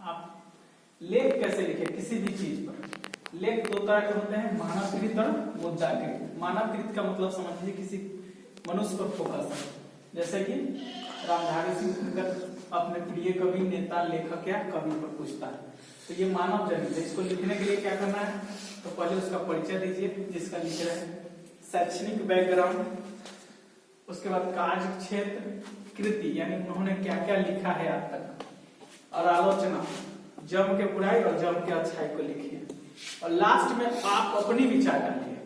आप लेख कैसे लिखे किसी भी चीज पर। लेख दो तरह के होते हैं, मानवकृत और मुद्राकृत। मानवकृत का मतलब समझिए किसी मनुष्य पर फोकस है, जैसे कि रामधारी सिंह दिनकर अपने प्रिय कवि, नेता, लेखक या कवि पर पूछता है, तो ये मानव जनित है। इसको लिखने के लिए क्या करना है, तो पहले उसका परिचय दीजिए जिसका लिख रहे हैं, शैक्षणिक बैकग्राउंड, उसके बाद कार्य क्षेत्र, कृति यानी उन्होंने क्या क्या लिखा है आज तक, और आलोचना, जम के बुराई और जम के अच्छाई को लिखिए। और लास्ट में आप अपनी विचार डालिए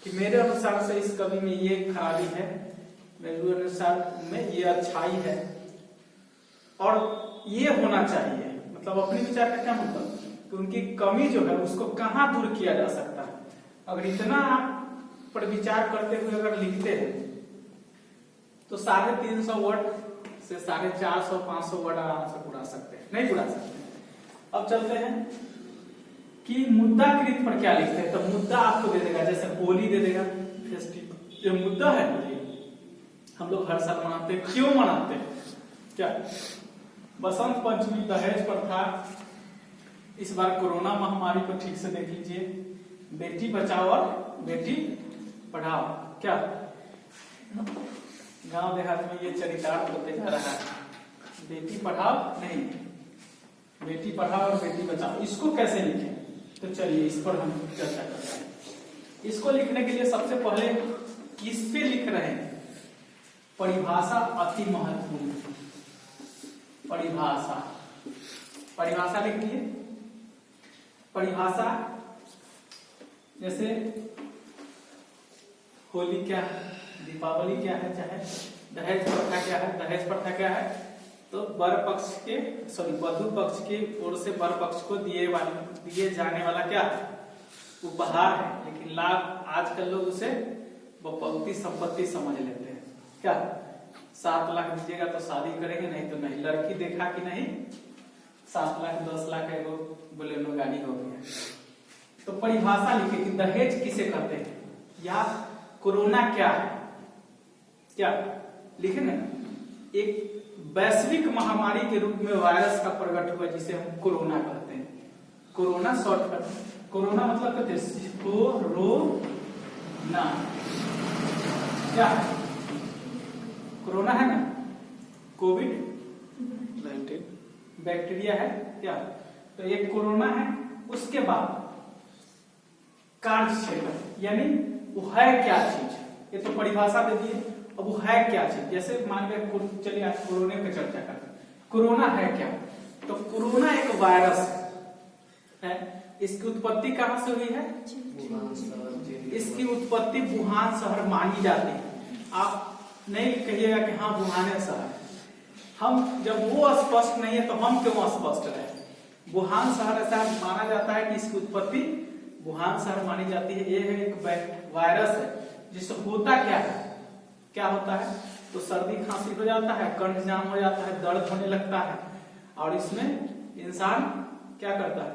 कि मेरे अनुसार से इस कवि में ये खराबी है, मेरे अनुसार में ये अच्छाई है और ये होना चाहिए। मतलब अपने विचार का क्या मतलब कि उनकी कमी जो है उसको कहाँ दूर किया जा सकता है। अगर इतना आप पर विचार करते हुए अगर लिखते हैं तो 350 वर्ड से 450-500 वर्ड आराम से बुला सकते हैं, नहीं बुला सकते। अब चलते हैं कि मुद्राकृत पर क्या लिखते हैं। तो मुद्दा आपको दे देगा, जैसे होली दे देगा, फेस्टिवल। जो मुद्दा है ना, हम लोग हर साल मनाते हैं। क्यों मनाते हैं? क्या बसंत पंचमी, दहेज प्रथा, इस बार कोरोना महामारी को ठीक से देख लीजिए, बेटी बचाओ और बेटी पढ़ाओ। क्या गांव देहात में ये चरितार्थ होते जा रहा है, बेटी पढ़ाओ नहीं, बेटी पढ़ाओ और बेटी बचाओ। इसको कैसे लिखें, तो चलिए इस पर हम चर्चा करते हैं। इसको लिखने के लिए सबसे पहले किस पे लिख रहे हैं, परिभाषा अति महत्वपूर्ण। परिभाषा, परिभाषा लिख दिए। परिभाषा जैसे होली क्या है, दीपावली क्या है, चाहे दहेज प्रथा क्या है। दहेज प्रथा क्या है, तो वर पक्ष के वधु पक्ष की ओर से वर पक्ष को दिए जाने वाला क्या उपहार है, लेकिन लाभ आजकल लोग उसे बहुपौती संपत्ति समझ लेते हैं। क्या 7 लाख दीजिएगा तो शादी करेंगे, नहीं तो नहीं। लड़की देखा कि नहीं, 7 लाख 10 लाख है वो बोलेरो गाड़ी हो गया। तो परिभाषा लिखे कि दहेज किसे कहते हैं या कोरोना क्या है। क्या लिखे ना, एक वैश्विक महामारी के रूप में वायरस का प्रकट हुआ जिसे हम कोरोना कहते हैं। कोरोना शॉर्टकट, कोरोना मतलब कहते हैं कोरोना। क्या है कोरोना है ना, कोविड-19 बैक्टीरिया है। क्या तो ये कोरोना है। उसके बाद कार्य क्षेत्र यानी वो है क्या चीज, ये तो परिभाषा दे दिए। अब वो है क्या चीज, जैसे मान लीजिए चलिए आज कोरोना पे चर्चा करते हैं। कोरोना है क्या, तो कोरोना एक वायरस है। इसकी उत्पत्ति कहां से हुई है, इसकी उत्पत्ति वुहान शहर मानी जाती है। आप नहीं कहिएगा कि हाँ वुहान शहर, हम जब वो स्पष्ट नहीं है तो हम क्यों स्पष्ट रहे। वुहान शहर ऐसा माना जाता है कि इसकी उत्पत्ति वुहान शहर मानी जाती है। ये है एक वायरस है जिससे होता क्या है, क्या होता है, तो सर्दी खांसी हो जाता है, कंठ जाम हो जाता है, दर्द होने लगता है, और इसमें इंसान क्या करता है,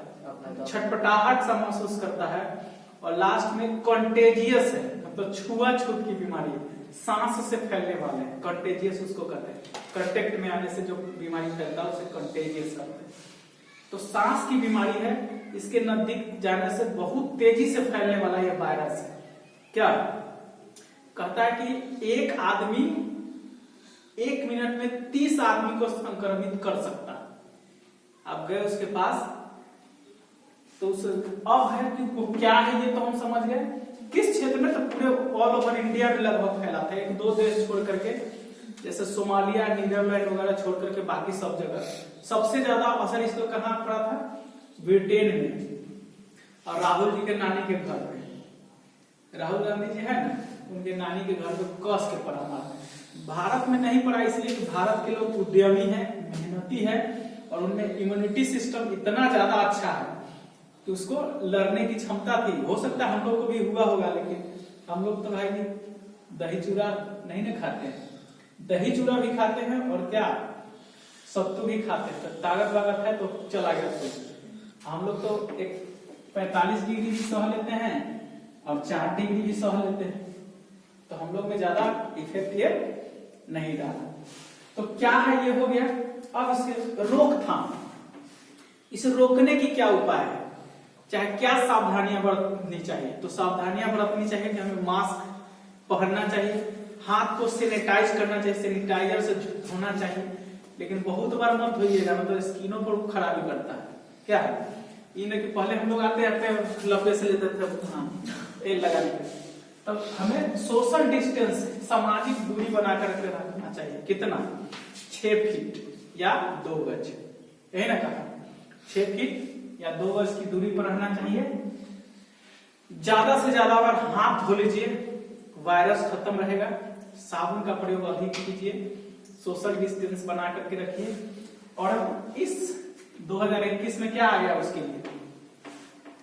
छटपटाहट सा महसूस करता है। और लास्ट में कंटेजियस है, मतलब छुआछूत की बीमारी, सांस से फैलने वाले हैं, कंटेजियस उसको कहते हैं। कांटेक्ट में आने से जो बीमारी फैलता है उसे कंटेजियस कहते हैं। तो सांस की बीमारी है, इसके नजदीक जाने से बहुत तेजी से फैलने वाला यह वायरस है। क्या कहता है कि एक आदमी 1 मिनट में 30 आदमी को संक्रमित कर सकता है। आप गए उसके पास तो उस अब है कि वो क्या है ये तो हम समझ गए, किस क्षेत्र में, तो पूरे ऑल ओवर इंडिया में लगभग फैला था। 1-2 देश छोड़ करके, जैसे सोमालिया, नीदरलैंड वगैरह छोड़ करके बाकी सब जगह। सबसे ज्यादा असर इसको कहां पड़ा था, ब्रिटेन में, और राहुल जी के नानी के घर में। राहुल गांधी जी है ना, उनके नानी के घर में कस के पड़ा था। भारत में नहीं पड़ा इसलिए कि भारत के लोग उद्यमी हैं, मेहनती है, और उनमें इम्यूनिटी सिस्टम इतना ज्यादा अच्छा है कि उसको लड़ने की क्षमता थी। हो सकता है हम लोग को भी हुआ होगा, लेकिन हम लोग तो भाई दही चूड़ा नहीं ना खाते हैं, दही चूड़ा भी खाते हैं और क्या सत्तू भी खाते हैं। तो ताकत वागत है तो चला गया तो हम लोग तो एक 45 डिग्री भी सह लेते हैं और 4 डिग्री भी सह लेते हैं, तो हम लोग में ज्यादा इफेक्ट ये नहीं डाला। तो क्या है, ये हो गया। अब इसके रोकथाम, इसे रोकने की क्या उपाय है, चाहे क्या सावधानियां बरतनी चाहिए। तो सावधानियां बरतनी चाहिए कि हमें मास्क पहनना चाहिए, हाथ को सैनिटाइज करना चाहिए, सैनिटाइजर से धोना चाहिए, लेकिन बहुत बार मत धोइएगा, मतलब स्किनों पर खराबी करता है। क्या है ये नहीं कि पहले हम लोग आते आते लपे से लेते थे तेल लगाने के, तब हमें सोशल डिस्टेंस सामाजिक दूरी बना करके रखना चाहिए। कितना? 6 फीट या 2 गज, यही ना कहा, 6 फीट या 2 गज की दूरी पर रहना चाहिए। ज्यादा से ज्यादा बार हाथ धो लीजिए, वायरस खत्म रहेगा। साबुन का प्रयोग अधिक कीजिए, सोशल डिस्टेंस बना करके रखिए। और इस 2021 में क्या आ गया उसके लिए,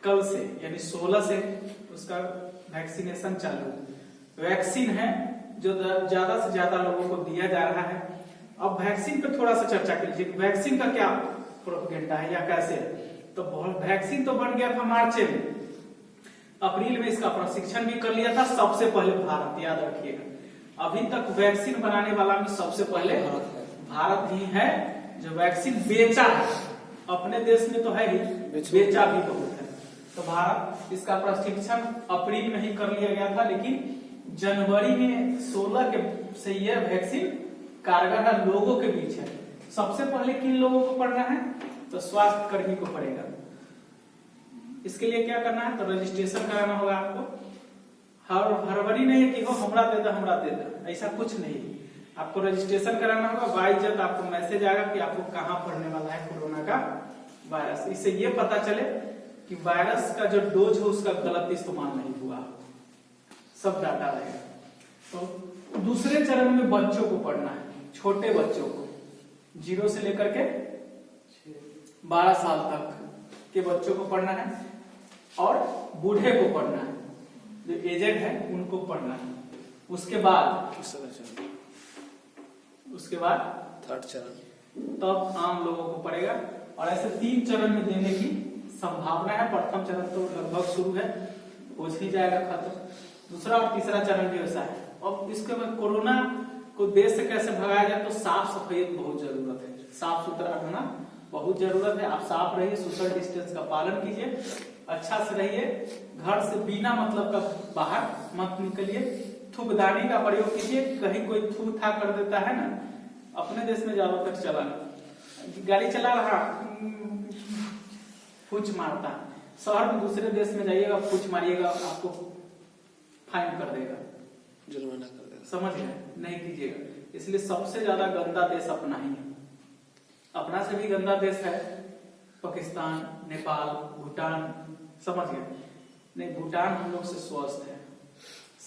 कल से यानी 16 से उसका वैक्सीनेशन चालू। वैक्सीन है जो ज्यादा से ज्यादा लोगों को दिया जा रहा है। अब वैक्सीन पे थोड़ा सा चर्चा कर लीजिए, वैक्सीन का क्या प्रोपेगेंडा है या कैसे है। तो वैक्सीन तो बन गया था मार्च में, अप्रैल में इसका प्रशिक्षण भी कर लिया था सबसे पहले भारत, याद रखिएगा। अभी तक वैक्सीन बनाने वाला में सबसे पहले भारत ही है जो वैक्सीन बेचा है। अपने देश में तो है ही, बेचा भी बहुत है। तो भारत इसका प्रशिक्षण अप्रैल में ही कर लिया गया था, लेकिन जनवरी में 16 के से यह वैक्सीन कारगर है, लोगों के बीच है। सबसे पहले किन लोगों को पढ़ना है, तो स्वास्थ्य कर्मी को पड़ेगा। इसके लिए क्या करना है, तो रजिस्ट्रेशन कराना होगा आपको। हर हड़बड़ी नहीं है कि हो हमरा दे दो, ऐसा कुछ नहीं। आपको रजिस्ट्रेशन कराना होगा। बाइज्जत आपको मैसेज आएगा कि आपको कहाँ पढ़ने वाला है कोरोना का वायरस। इससे ये पता चले कि वायरस का जो डोज है उसका गलत इस्तेमाल नहीं हुआ, सब डाटा रहेगा। तो दूसरे चरण में बच्चों को पढ़ना है, छोटे बच्चों को 0 से लेकर के 12 साल तक के बच्चों को पढ़ना है, और बूढ़े को पढ़ना है, जो एजेड है उनको पढ़ना है। उसके बाद थर्ड चरण, तब आम लोगों को पड़ेगा। और ऐसे 3 चरण में देने की संभावना है। प्रथम चरण तो लगभग शुरू है, हो ही जाएगा खत्म। दूसरा और तीसरा चरण भी वैसा है। अब इसके बाद कोरोना को देश से कैसे भगाया जाए, तो साफ सफाई की बहुत जरूरत है, साफ सुथरा रहना बहुत जरूरत है। आप साफ रहिए, सोशल डिस्टेंस का पालन कीजिए, अच्छा से रहिए, घर से बिना मतलब का बाहर मत निकलिए, थूकदानी का प्रयोग कीजिए। कहीं कोई थू था कर देता है ना, अपने देश में ज्यादातर चला, गाड़ी चला रहा फूच मारता, शहर में दूसरे देश में जाइएगा फूच मारिएगा, आपको फाइन कर देगा, जुर्माना कर देगा। समझ गए, नहीं कीजिएगा। इसलिए सबसे ज्यादा गंदा देश अपना ही है। अपना से भी गंदा देश है पाकिस्तान, नेपाल, भूटान, समझ गए। नहीं, भूटान हम लोग से स्वस्थ है,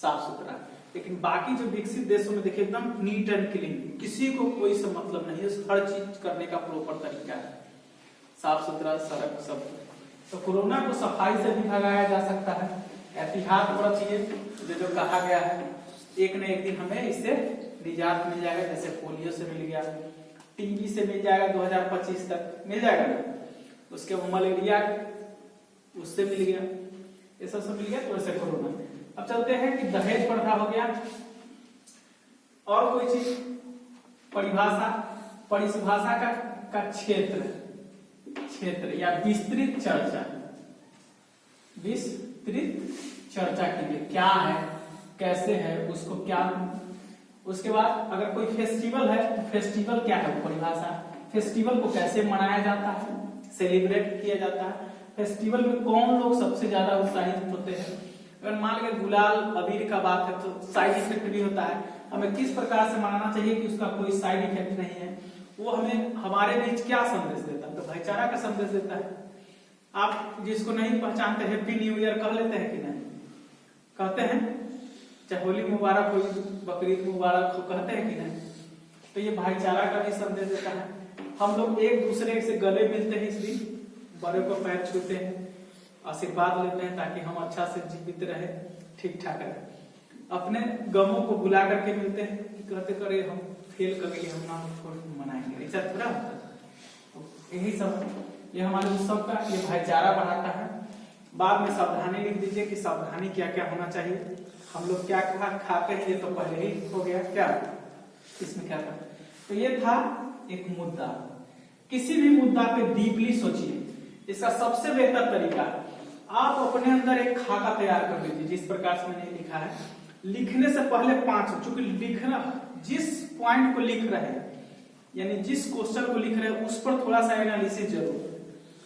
साफ सुथरा। लेकिन बाकी जो विकसित देशों में देखिए एकदम नीट एंड क्लीन, किसी को कोई से मतलब नहीं है, हर चीज करने का प्रॉपर तरीका है, साफ सुथरा सड़क सब। तो कोरोना को सफाई से भी भगाया जा सकता है। एहतियात बरतिए, जो कहा गया है, एक न एक दिन हमें इससे निजात मिल जाएगा। जैसे पोलियो से मिल गया, टीबी से मिल जाएगा, 2025 तक मिल जाएगा ना। उसके मलेरिया उससे मिल गया, ये सब मिल गया। तो वैसे कोरोना। अब चलते हैं कि दहेज प्रथा हो गया, और कोई चीज परिभाषा का क्षेत्र या विस्तृत चर्चा के लिए क्या है, कैसे है, उसको क्या। उसके बाद अगर कोई फेस्टिवल है तो फेस्टिवल क्या है, परिभाषा। फेस्टिवल को कैसे मनाया जाता है, सेलिब्रेट किया जाता है, फेस्टिवल में कौन लोग सबसे ज्यादा उत्साहित होते हैं। अगर मान लीजिए गुलाल अबीर का बात है तो साइड इफेक्ट भी होता है, हमें किस प्रकार से मनाना चाहिए कि उसका कोई साइड इफेक्ट नहीं है। वो हमें हमारे बीच क्या संदेश देता है, तो भाईचारा का संदेश देता है। आप जिसको नहीं पहचानते हैप्पी न्यू ईयर कह लेते हैं कि नहीं, कहते हैं, चाहे होली मुबारक हो, बकरीद मुबारक हो, कहते हैं कि नहीं। तो ये भाईचारा का भी संदेश देता है। हम लोग एक दूसरे से गले मिलते हैं, इस दिन बड़े को पैर छूते हैं, आशीर्वाद लेते हैं, ताकि हम अच्छा से जीवित रहे, ठीक ठाक रहे। अपने गमों को भुला करके मिलते हैं, कहते करे हम फेल कर गए, हम ना मनाएंगे, ऐसा थोड़ा। यही सब, ये हमारे उत्सव का ये भाईचारा बढ़ाता है। बाद में सावधानी लिख दीजिए कि सावधानी क्या क्या होना चाहिए। हम लोग क्या खाते हैं, ये तो पहले ही हो गया, क्या इसमें क्या था। तो ये था एक मुद्दा। किसी भी मुद्दा पे डीपली सोचिए, इसका सबसे बेहतर तरीका आप अपने अंदर एक खाका तैयार कर लीजिए, जिस प्रकार से मैंने लिखा है। लिखने से पहले 5, चूंकि लिखना जिस पॉइंट को लिख रहे हैं यानी जिस क्वेश्चन को लिख रहे हैं उस पर थोड़ा सा एनालिसिस जरूर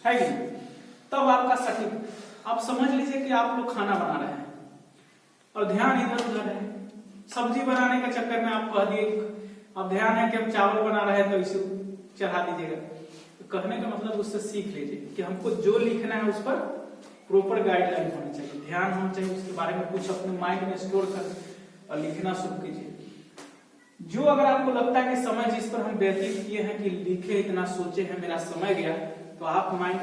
है कि नहीं? तब आपका सटीक। आप समझ लीजिए कि आप लोग खाना बना रहे हैं और ध्यान इधर उधर है। सब्जी बनाने के चक्कर में आप कह दिए, अब ध्यान है कि हम चावल बना रहे हैं तो इसे चढ़ा दीजिएगा। तो कहने का मतलब उससे सीख लीजिए कि हमको जो लिखना है उस पर प्रॉपर गाइडलाइन होनी चाहिए, ध्यान होना चाहिए, उसके बारे में कुछ अपने माइंड में स्टोर कर और लिखना शुरू कीजिए। जो अगर आपको लगता है कि समय जिस पर हम व्यतीत किए हैं कि लिखे, इतना सोचे हैं, मेरा समय गया, तो आप माइंड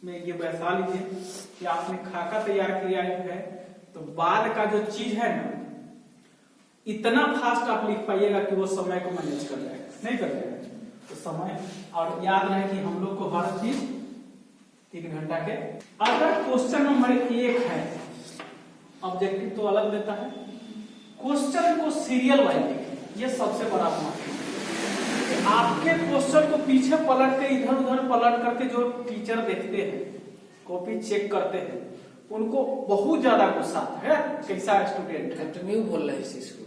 में ये बैठा लीजिए कि आपने खाका तैयार किया है, तो बाद का जो चीज है ना, इतना फास्ट आप लिख पाइएगा कि वो समय को मैनेज कर जाएगा, नहीं कर जाएगा तो समय। और याद रहे कि हम लोग को हर चीज 3 घंटा के। अगर क्वेश्चन नंबर 1 है, ऑब्जेक्टिव तो अलग देता है, क्वेश्चन को सीरियल वाइज लिखें। ये सबसे बड़ा पॉइंट है। आपके क्वेश्चन को पीछे पलट के इधर उधर पलट करके जो टीचर देखते हैं, कॉपी चेक करते हैं, उनको बहुत ज्यादा गुस्सा आता है कैसा स्टूडेंट है, कंटिन्यू बोल रहा है इस चीज को।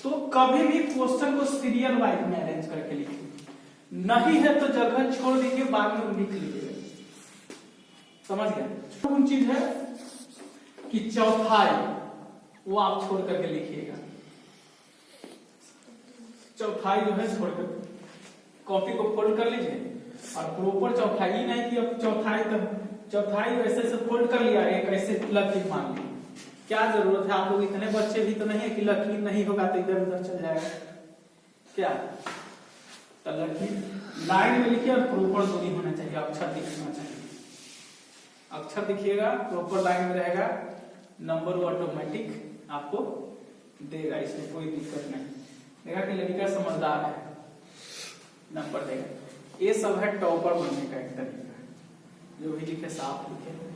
तो कभी भी क्वेश्चन को सीरियल वाइज में अरेंज करके लिखिए। नहीं है तो जगह छोड़ दीजिए, बाद में लिख लीजिए। समझ गए? कौन चीज है कि चौथाई, वो आप छोड़ करके लिखिएगा। चौथाई जो है छोड़कर कॉपी को फोल्ड कर लीजिए और प्रॉपर चौथाई, नहीं कि अब चौथाई ऐसे से फोल्ड कर लिया, एक ऐसे लकीर मान ली। क्या जरूरत है? आप लोग इतने बच्चे भी तो नहीं है कि लकीर नहीं होगा तो इधर उधर चल जाएगा क्या? तो लकीर लाइन में लिखिए और प्रॉपर दूरी होना चाहिए, अक्षर दिखना चाहिए। अक्षर दिखिएगा, प्रॉपर लाइन में रहेगा, नंबर वो ऑटोमेटिक आपको देगा, इसमें कोई दिक्कत नहीं। देखा कि लड़का समझदार है, नंबर देगा। ये सब है टॉपर बनने का एक तरीका, जो भी लिखे साफ लिखे।